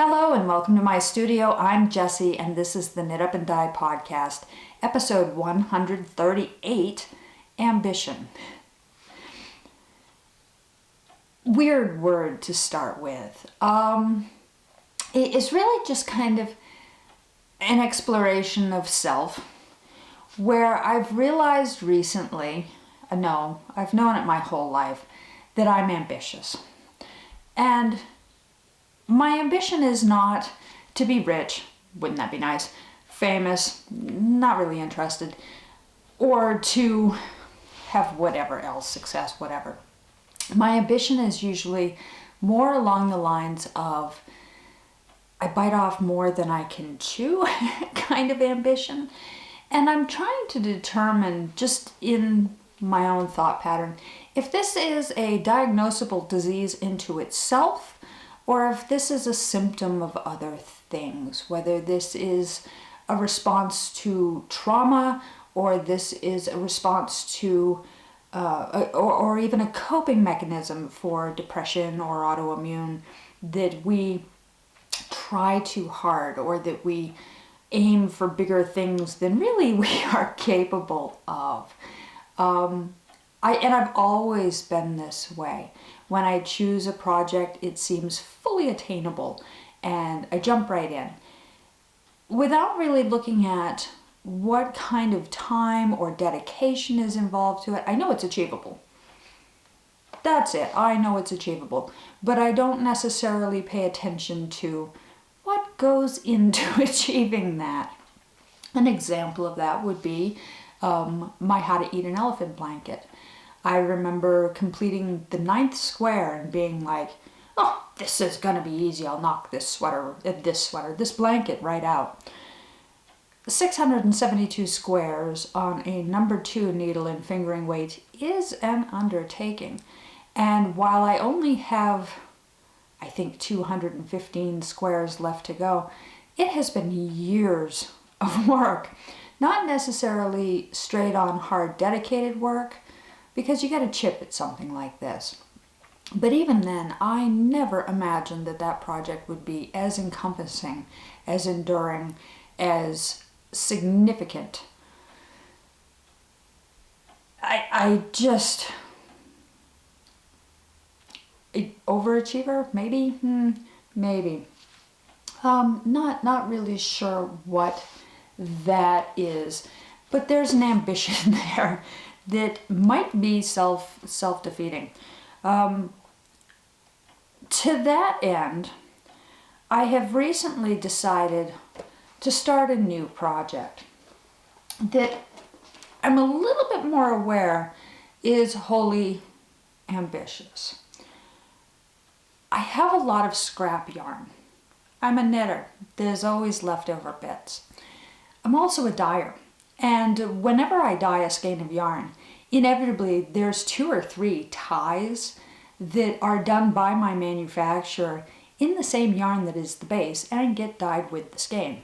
Hello and welcome to my studio. I'm Jessie and this is the Knit Up and Dye podcast, episode 138, Ambition. Weird word to start with. It's really just kind of an exploration of self where I've realized recently, I've known it my whole life, that I'm ambitious. And my ambition is not to be rich, wouldn't that be nice, famous, not really interested, or to have whatever else, success, whatever. My ambition is usually more along the lines of I bite off more than I can chew kind of ambition. And I'm trying to determine, just in my own thought pattern, if this is a diagnosable disease into itself, or if this is a symptom of other things, whether this is a response to trauma, or this is a response to, or even a coping mechanism for depression or autoimmune, that we try too hard, or that we aim for bigger things than really we are capable of. I've always been this way. When I choose a project, it seems fully attainable and I jump right in without really looking at what kind of time or dedication is involved to it. I know it's achievable. That's it. I know it's achievable, but I don't necessarily pay attention to what goes into achieving that. An example of that would be my How to Eat an Elephant blanket. I remember completing the 9th square and being like, oh, this is gonna be easy. I'll knock this blanket right out. 672 squares on a number 2 needle and fingering weight is an undertaking. And while I only have, I think, 215 squares left to go, it has been years of work. Not necessarily straight on hard dedicated work, because you got to chip at something like this. But even then, I never imagined that that project would be as encompassing, as enduring, as significant. Overachiever, maybe, maybe. Not really sure what that is, but there's an ambition there that might be self-defeating. To that end, I have recently decided to start a new project that I'm a little bit more aware is wholly ambitious. I have a lot of scrap yarn. I'm a knitter. There's always leftover bits. I'm also a dyer. And whenever I dye a skein of yarn, inevitably there's 2 or 3 ties that are done by my manufacturer in the same yarn that is the base and get dyed with the skein.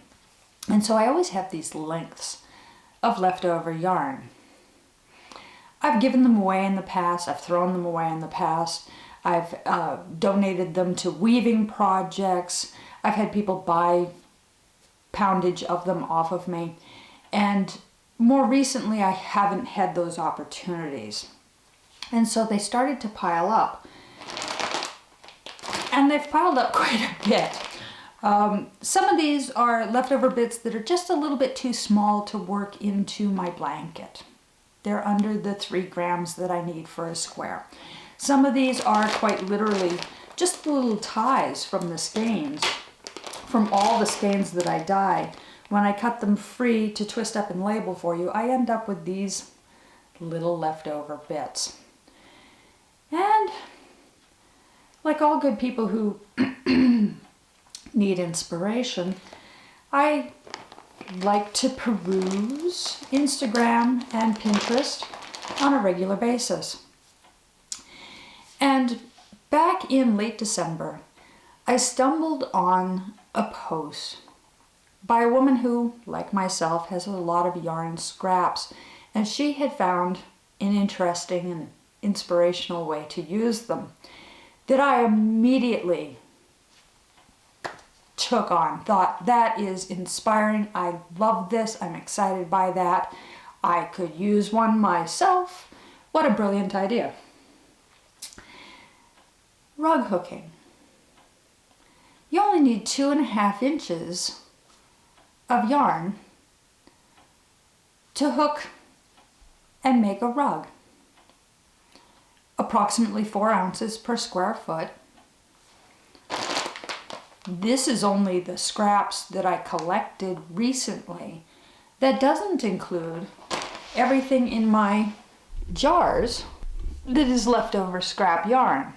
And so I always have these lengths of leftover yarn. I've given them away in the past. I've thrown them away in the past. I've donated them to weaving projects. I've had people buy poundage of them off of me. And more recently, I haven't had those opportunities. And so they started to pile up. And they've piled up quite a bit. Some of these are leftover bits that are just a little bit too small to work into my blanket. They're under the 3 grams that I need for a square. Some of these are quite literally just the little ties from the skeins, from all the skeins that I dye. When I cut them free to twist up and label for you, I end up with these little leftover bits. And like all good people who need inspiration, I like to peruse Instagram and Pinterest on a regular basis. And back in late December, I stumbled on a post by a woman who, like myself, has a lot of yarn scraps, and she had found an interesting and inspirational way to use them that I immediately took on. Thought, that is inspiring. I love this. I'm excited by that. I could use one myself. What a brilliant idea. Rug hooking. You only need 2.5 inches of yarn to hook and make a rug. Approximately 4 ounces per square foot. This is only the scraps that I collected recently. That doesn't include everything in my jars that is leftover scrap yarn.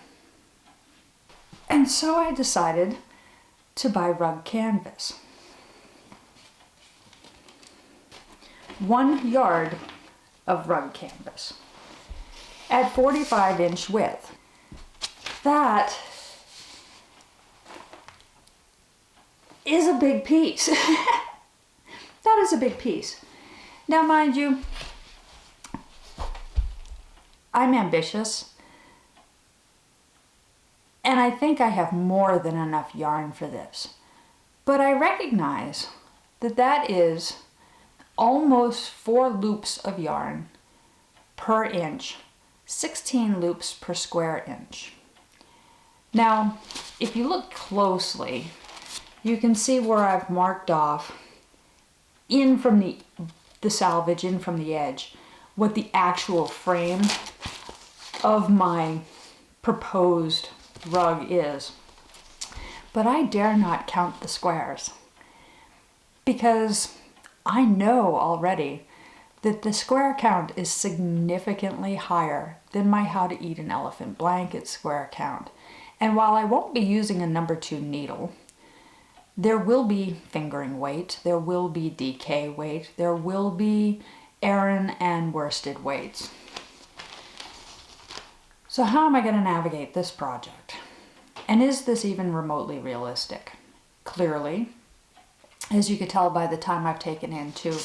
And so I decided to buy rug canvas. 1 yard of rug canvas at 45-inch width. That is a big piece. That is a big piece. Now, mind you, I'm ambitious, and I think I have more than enough yarn for this. But I recognize that that is almost 4 loops of yarn per inch, 16 loops per square inch. Now, if you look closely, you can see where I've marked off in from the salvage, in from the edge, what the actual frame of my proposed rug is. But I dare not count the squares, because I know already that the square count is significantly higher than my How to Eat an Elephant blanket square count. And while I won't be using a number 2 needle, there will be fingering weight, there will be DK weight, there will be Aran and worsted weights. So how am I going to navigate this project? And is this even remotely realistic? Clearly, as you could tell by the time I've taken into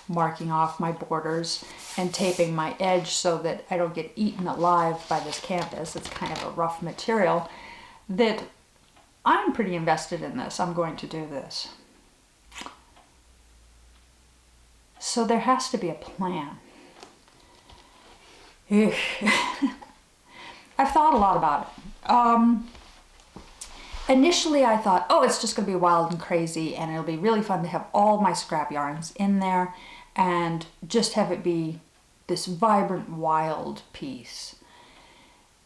marking off my borders and taping my edge so that I don't get eaten alive by this canvas, it's kind of a rough material, that I'm pretty invested in this. I'm going to do this. So there has to be a plan. I've thought a lot about it. Initially I thought, oh, it's just going to be wild and crazy and it'll be really fun to have all my scrap yarns in there and just have it be this vibrant, wild piece.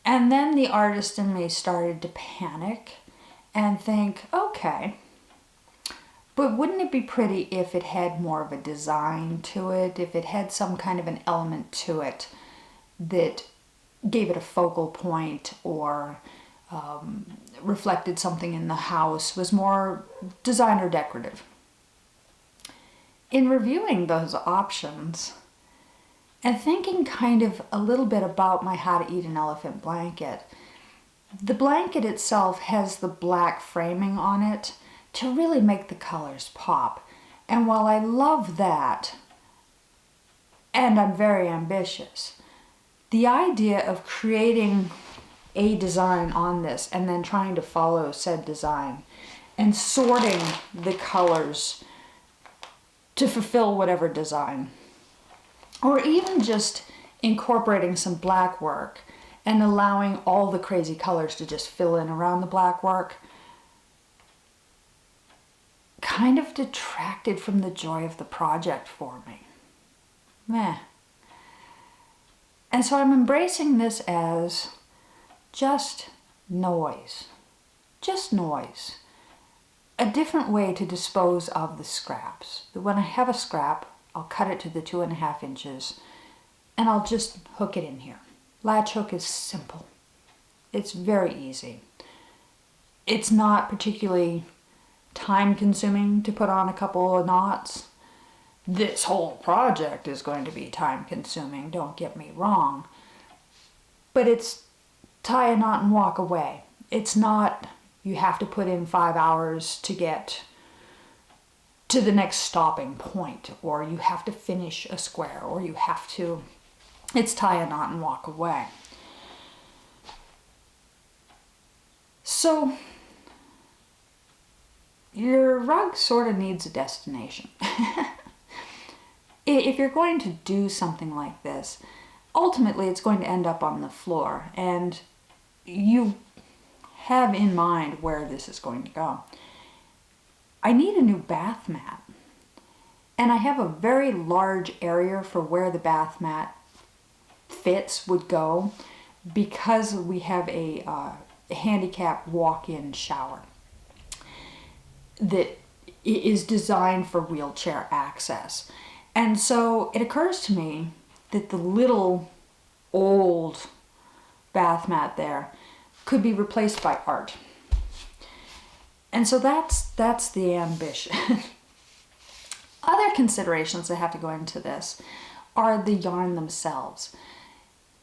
And then the artist in me started to panic and think, okay, but wouldn't it be pretty if it had more of a design to it, if it had some kind of an element to it that gave it a focal point or reflected something in the house, was more designer decorative. In reviewing those options and thinking kind of a little bit about my How to Eat an Elephant blanket, the blanket itself has the black framing on it to really make the colors pop. And while I love that, and I'm very ambitious, the idea of creating a design on this and then trying to follow said design and sorting the colors to fulfill whatever design, or even just incorporating some black work and allowing all the crazy colors to just fill in around the black work, kind of detracted from the joy of the project for me. Meh. And so I'm embracing this as just noise. Just noise. A different way to dispose of the scraps. That when I have a scrap, I'll cut it to the 2.5 inches and I'll just hook it in here. Latch hook is simple. It's very easy. It's not particularly time consuming to put on a couple of knots. This whole project is going to be time consuming, don't get me wrong. But it's tie a knot and walk away. It's not you have to put in 5 hours to get to the next stopping point, or you have to finish a square, or you have to, it's tie a knot and walk away. So your rug sort of needs a destination. If you're going to do something like this, ultimately it's going to end up on the floor, and you have in mind where this is going to go. I need a new bath mat, and I have a very large area for where the bath mat fits would go because we have a handicap walk-in shower that is designed for wheelchair access. And so it occurs to me that the little old bath mat there could be replaced by art. And so that's the ambition. Other considerations that have to go into this are the yarn themselves.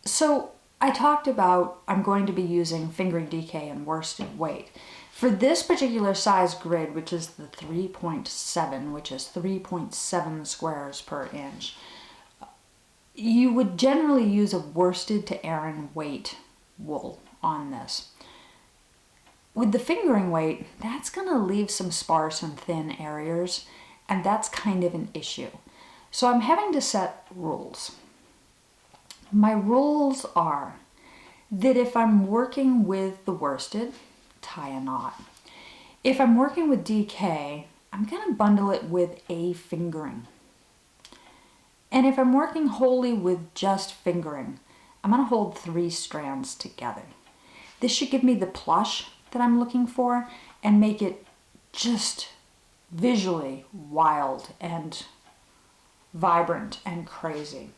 So I talked about I'm going to be using fingering DK and worsted weight. For this particular size grid, which is the 3.7, which is 3.7 squares per inch, you would generally use a worsted to Aran weight wool on this. With the fingering weight, that's going to leave some sparse and thin areas, and that's kind of an issue. So I'm having to set rules. My rules are that if I'm working with the worsted, tie a knot. If I'm working with DK, I'm going to bundle it with a fingering. And if I'm working wholly with just fingering, I'm going to hold 3 strands together. This should give me the plush that I'm looking for and make it just visually wild and vibrant and crazy.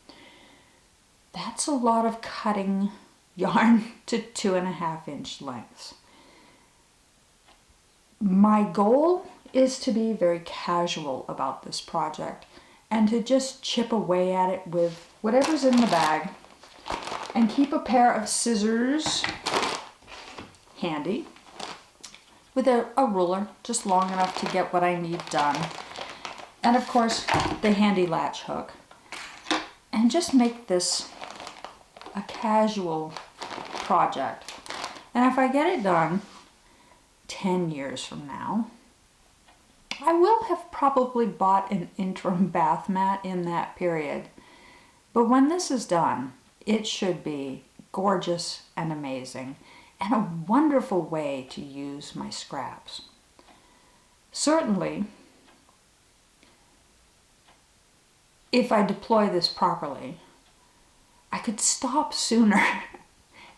That's a lot of cutting yarn to 2.5 inch lengths. My goal is to be very casual about this project and to just chip away at it with whatever's in the bag and keep a pair of scissors handy with a ruler just long enough to get what I need done, and of course the handy latch hook, and just make this a casual project. And if I get it done 10 years from now, I will have probably bought an interim bath mat in that period. But when this is done, it should be gorgeous and amazing and a wonderful way to use my scraps. Certainly, if I deploy this properly, I could stop sooner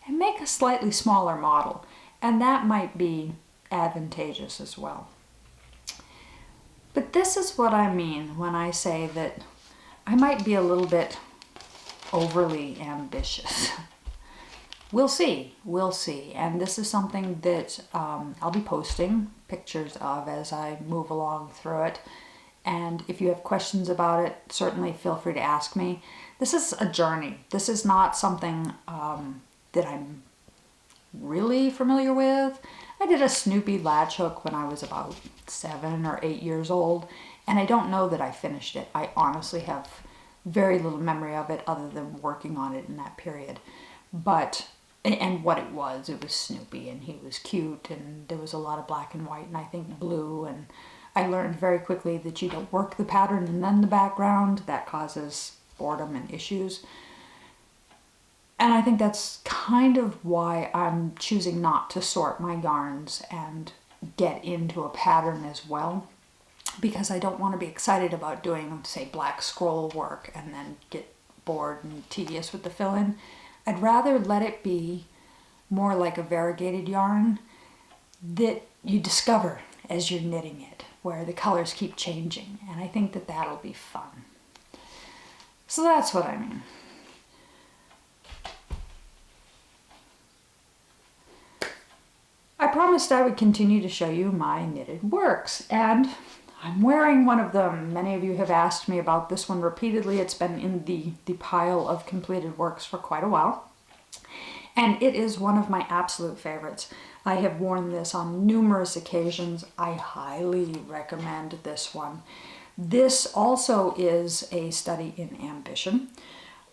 and make a slightly smaller model, and that might be advantageous as well. But this is what I mean when I say that I might be a little bit overly ambitious. We'll see, and this is something that I'll be posting pictures of as I move along through it. And if you have questions about it, certainly feel free to ask me. This is a journey. This is not something that I'm really familiar with. I did a Snoopy latch hook when I was about 7 or 8 years old, and I don't know that I finished it. I honestly have very little memory of it other than working on it in that period. But, and what it was Snoopy, and he was cute, and there was a lot of black and white, and I think blue, and I learned very quickly that you don't work the pattern and then the background. That causes boredom and issues. And I think that's kind of why I'm choosing not to sort my yarns and get into a pattern as well, because I don't want to be excited about doing, say, black scroll work and then get bored and tedious with the fill-in. I'd rather let it be more like a variegated yarn that you discover as you're knitting it, where the colors keep changing, and I think that that'll be fun. So that's what I mean. I promised I would continue to show you my knitted works, and I'm wearing one of them. Many of you have asked me about this one repeatedly. It's been in the pile of completed works for quite a while, and it is one of my absolute favorites. I have worn this on numerous occasions. I highly recommend this one. This also is a study in ambition.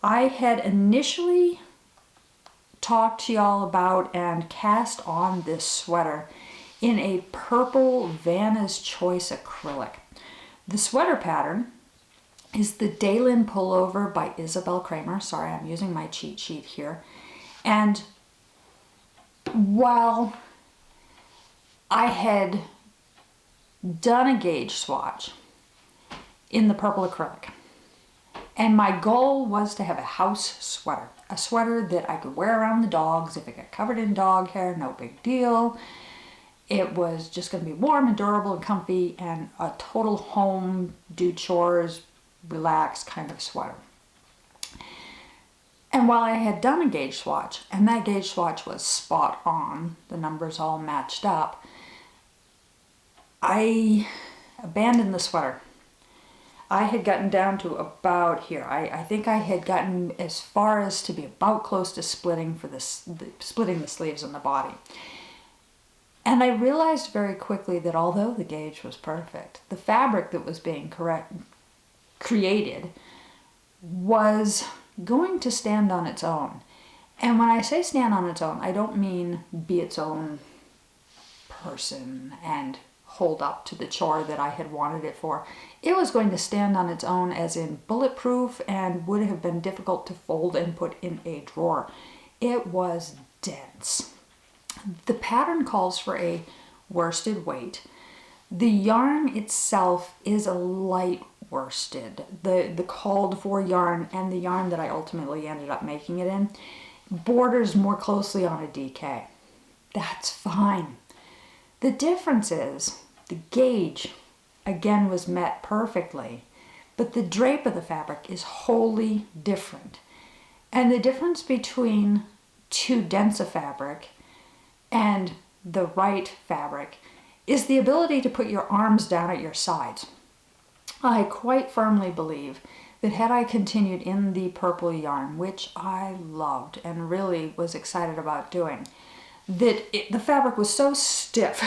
I had initially talked to y'all about and cast on this sweater in a purple Vanna's Choice acrylic. The sweater pattern is the Daelyn Pullover by Isabell Kraemer. Sorry, I'm using my cheat sheet here. And while I had done a gauge swatch in the purple acrylic, and my goal was to have a house sweater, a sweater that I could wear around the dogs. If it got covered in dog hair, no big deal. It was just going to be warm and durable and comfy and a total home, do chores, relax kind of sweater. And while I had done a gauge swatch, and that gauge swatch was spot on, the numbers all matched up, I abandoned the sweater. I had gotten down to about here. I think I had gotten as far as to be about close to splitting for splitting the sleeves on the body. And I realized very quickly that although the gauge was perfect, the fabric that was being created was going to stand on its own. And when I say stand on its own, I don't mean be its own person and hold up to the chore that I had wanted it for. It was going to stand on its own as in bulletproof and would have been difficult to fold and put in a drawer. It was dense. The pattern calls for a worsted weight. The yarn itself is a light worsted. The called for yarn and the yarn that I ultimately ended up making it in borders more closely on a DK. That's fine. The difference is the gauge again was met perfectly, but the drape of the fabric is wholly different. And the difference between too dense a fabric and the right fabric is the ability to put your arms down at your sides. I quite firmly believe that had I continued in the purple yarn, which I loved and really was excited about doing, that the fabric was so stiff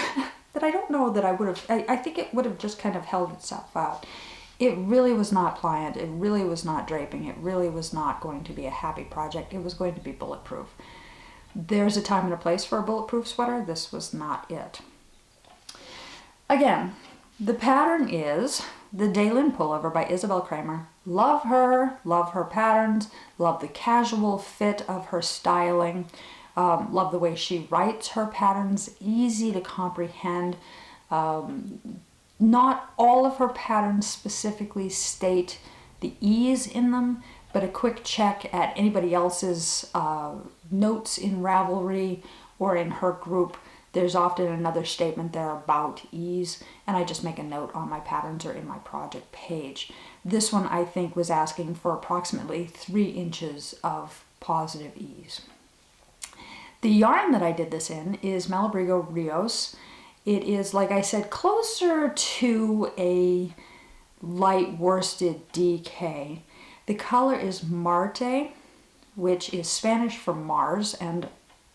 that I don't know that I would have, I think it would have just kind of held itself out. It really was not pliant, it really was not draping, it really was not going to be a happy project, it was going to be bulletproof. There's a time and a place for a bulletproof sweater, this was not it. Again, the pattern is the Daelyn Pullover by Isabell Kraemer. Love her patterns, love the casual fit of her styling, love the way she writes her patterns, easy to comprehend. Not all of her patterns specifically state the ease in them, but a quick check at anybody else's notes in Ravelry or in her group, there's often another statement there about ease, and I just make a note on my patterns or in my project page. This one I think was asking for approximately 3 inches of positive ease. The yarn that I did this in is Malabrigo Rios. It is, like I said, closer to a light worsted DK. The color is Marte, which is Spanish for Mars, and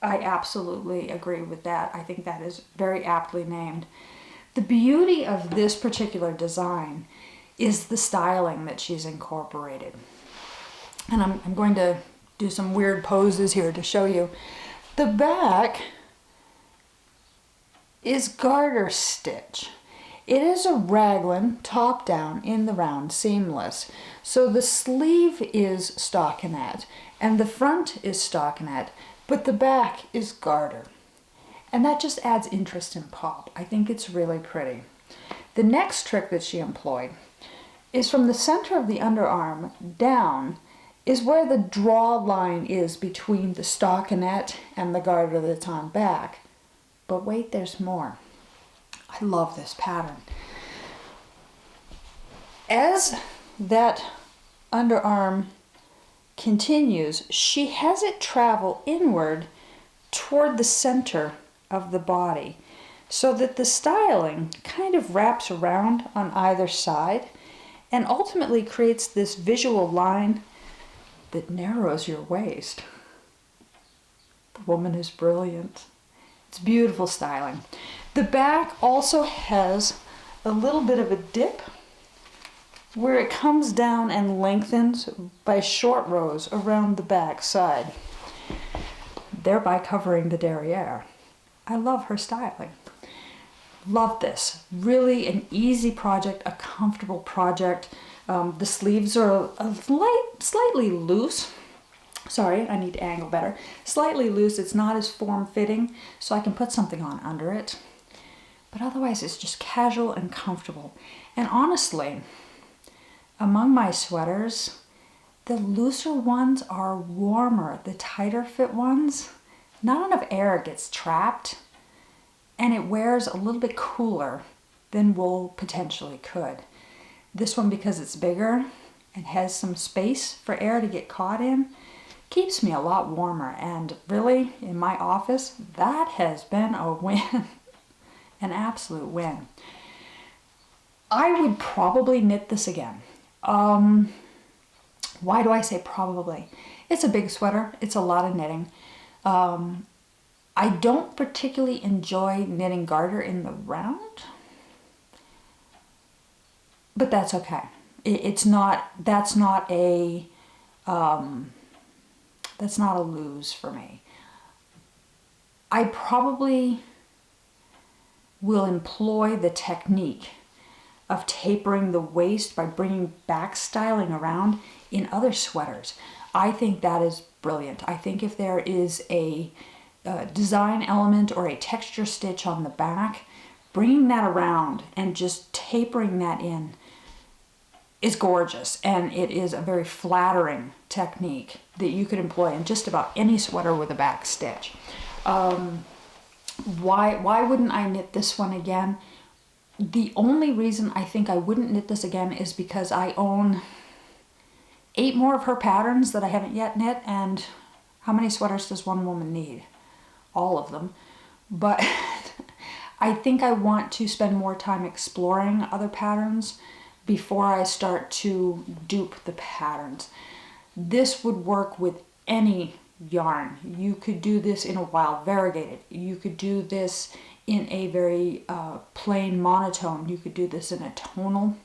I absolutely agree with that. I think that is very aptly named. The beauty of this particular design is the styling that she's incorporated. And I'm going to do some weird poses here to show you. The back is garter stitch. It is a raglan top down in the round seamless. So the sleeve is stockinette and the front is stockinette, but the back is garter. And that just adds interest and pop. I think it's really pretty. The next trick that she employed is from the center of the underarm down is where the draw line is between the stockinette and the garter that's on back. But wait, there's more. I love this pattern. As that underarm continues, she has it travel inward toward the center of the body so that the styling kind of wraps around on either side and ultimately creates this visual line that narrows your waist. The woman is brilliant. It's beautiful styling. The back also has a little bit of a dip where it comes down and lengthens by short rows around the back side, thereby covering the derriere. I love her styling. Love this. Really an easy project, a comfortable project. The sleeves are slightly loose. Sorry, I need to angle better. Slightly loose. It's not as form-fitting, so I can put something on under it. But otherwise, it's just casual and comfortable. And honestly, among my sweaters, the looser ones are warmer. The tighter fit ones, not enough air gets trapped, and it wears a little bit cooler than wool potentially could. This one, because it's bigger and has some space for air to get caught in, keeps me a lot warmer. And really, in my office, that has been a win. An absolute win. I would probably knit this again. Why do I say probably? It's a big sweater. It's a lot of knitting. I don't particularly enjoy knitting garter in the round, but that's okay. That's not a lose for me. I probably will employ the technique of tapering the waist by bringing back styling around in other sweaters. I think that is brilliant. I think if there is a design element or a texture stitch on the back, bringing that around and just tapering that in is gorgeous, and it is a very flattering technique that you could employ in just about any sweater with a back stitch. Why wouldn't I knit this one again? The only reason I think I wouldn't knit this again is because I own 8 more of her patterns that I haven't yet knit, and how many sweaters does one woman need? All of them. But I think I want to spend more time exploring other patterns before I start to dupe the patterns. This would work with any yarn. You could do this in a wild variegated. You could do this in a very plain monotone. You could do this in a tonal.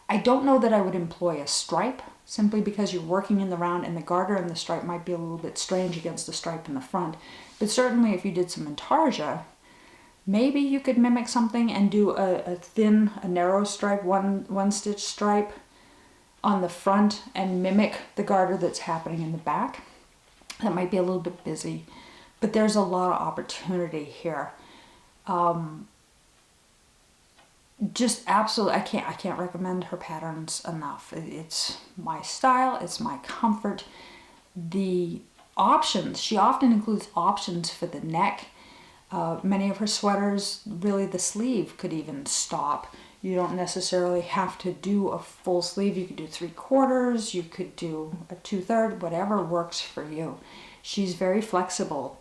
I don't know that I would employ a stripe, simply because you're working in the round and the garter and the stripe might be a little bit strange against the stripe in the front. But certainly if you did some intarsia, maybe you could mimic something and do a narrow stripe, one stitch stripe on the front and mimic the garter that's happening in the back. That might be a little bit busy, but there's a lot of opportunity here. Just absolutely, I can't recommend her patterns enough. It's my style, it's my comfort. The options, she often includes options for the neck. Many of her sweaters, really the sleeve could even stop. You don't necessarily have to do a full sleeve. You could do 3/4, you could do a 2/3, whatever works for you. She's very flexible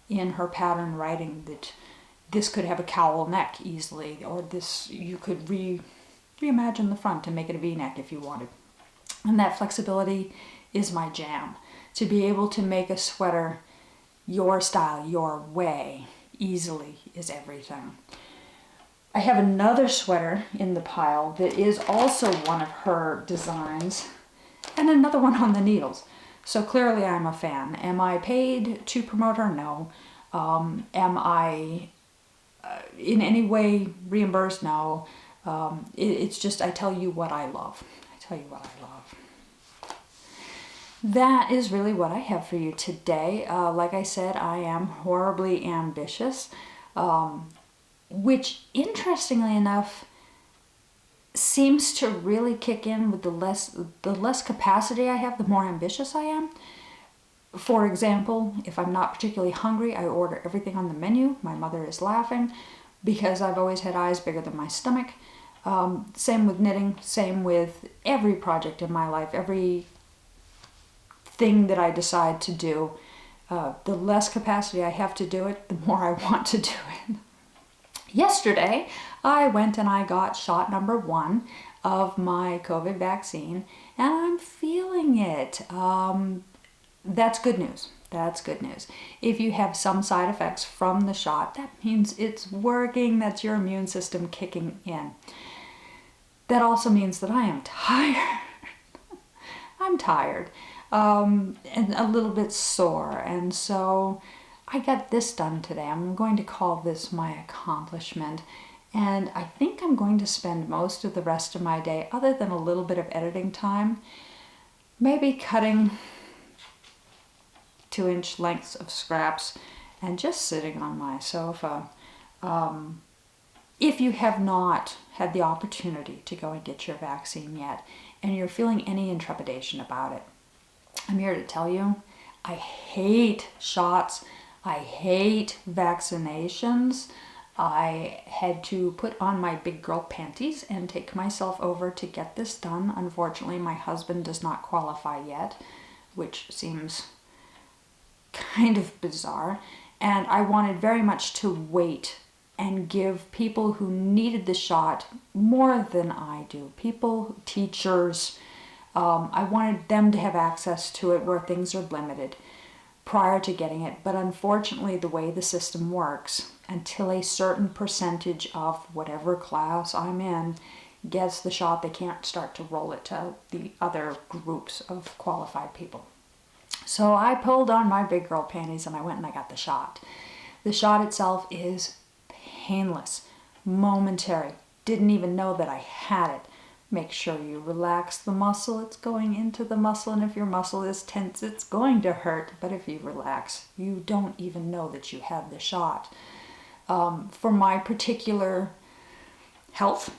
in her pattern writing, that this could have a cowl neck easily, or this, you could reimagine the front and make it a V-neck if you wanted. And that flexibility is my jam. To be able to make a sweater your style, your way, easily is everything. I have another sweater in the pile that is also one of her designs, and another one on the needles. So clearly I'm a fan. Am I paid to promote her? No. Am I in any way reimbursed? No. It's just, I tell you what I love. I tell you what I love. That is really what I have for you today. Like I said, I am horribly ambitious, which interestingly enough seems to really kick in with the less capacity I have, the more ambitious I am. For example, if I'm not particularly hungry, I order everything on the menu. My mother is laughing because I've always had eyes bigger than my stomach. Same with knitting, same with every project in my life, every thing that I decide to do. The less capacity I have to do it, the more I want to do it. Yesterday, I went and I got shot number 1 of my COVID vaccine, and I'm feeling it. That's good news. That's good news. If you have some side effects from the shot, that means it's working. That's your immune system kicking in. That also means that I am tired. I'm tired. And a little bit sore, and so I got this done today. I'm going to call this my accomplishment, And I think I'm going to spend most of the rest of my day, other than a little bit of editing time, maybe cutting 2-inch lengths of scraps and just sitting on my sofa. If you have not had the opportunity to go and get your vaccine yet, and you're feeling any intrepidation about it, I'm here to tell you, I hate shots. I hate vaccinations. I had to put on my big girl panties and take myself over to get this done. Unfortunately, my husband does not qualify yet, which seems kind of bizarre. And I wanted very much to wait and give people who needed the shot more than I do, people, teachers, I wanted them to have access to it where things are limited prior to getting it. But unfortunately, the way the system works, until a certain percentage of whatever class I'm in gets the shot, they can't start to roll it to the other groups of qualified people. So I pulled on my big girl panties and I went and I got the shot. The shot itself is painless, momentary. Didn't even know that I had it. Make sure you relax the muscle. It's going into the muscle, and if your muscle is tense, it's going to hurt. But if you relax, you don't even know that you had the shot. For my particular health,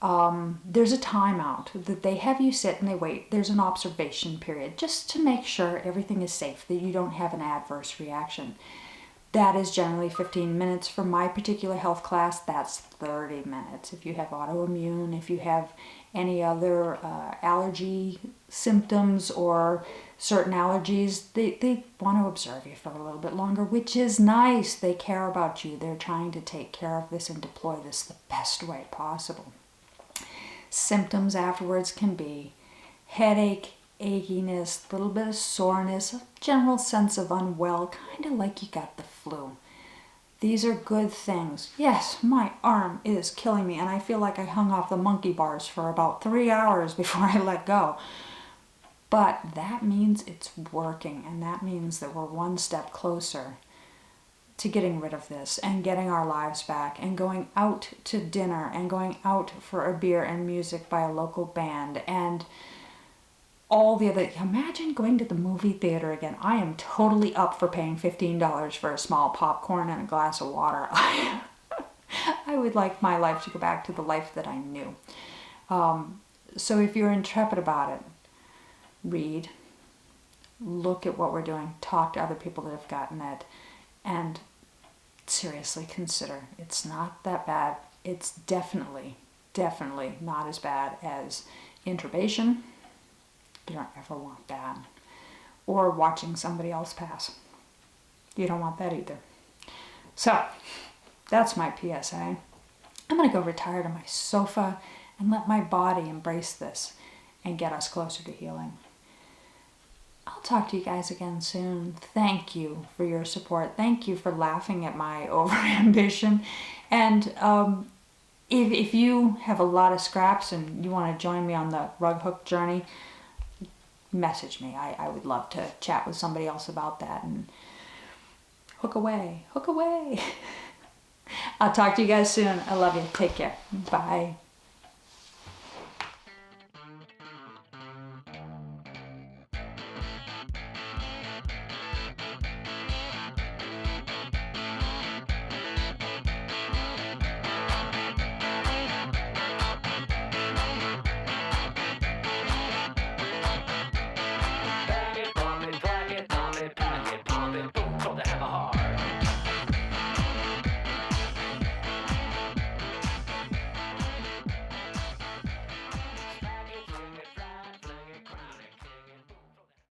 there's a timeout that they have you sit and they wait. There's an observation period just to make sure everything is safe, that you don't have an adverse reaction. That is generally 15 minutes. For my particular health class, that's 30 minutes. If you have autoimmune, if you have any other allergy symptoms or certain allergies, they want to observe you for a little bit longer, which is nice. They care about you. They're trying to take care of this and deploy this the best way possible. Symptoms afterwards can be headache, achiness, a little bit of soreness, a general sense of unwell, kind of like you got the flu. These are good things. Yes, my arm is killing me, and I feel like I hung off the monkey bars for about 3 hours before I let go. But that means it's working, and that means that we're one step closer to getting rid of this and getting our lives back and going out to dinner and going out for a beer and music by a local band and all the other. Imagine going to the movie theater again. I am totally up for paying $15 for a small popcorn and a glass of water. I would like my life to go back to the life that I knew. So if you're intrepid about it, read, look at what we're doing, talk to other people that have gotten it, and seriously consider. It's not that bad. It's definitely not as bad as intubation. You don't ever want that. Or watching somebody else pass. You don't want that either. So, that's my PSA. I'm going to go retire to my sofa and let my body embrace this and get us closer to healing. I'll talk to you guys again soon. Thank you for your support. Thank you for laughing at my overambition. And if you have a lot of scraps and you want to join me on the rug hook journey, message me. I would love to chat with somebody else about that and hook away. I'll talk to you guys soon. I love you. Take care. Bye.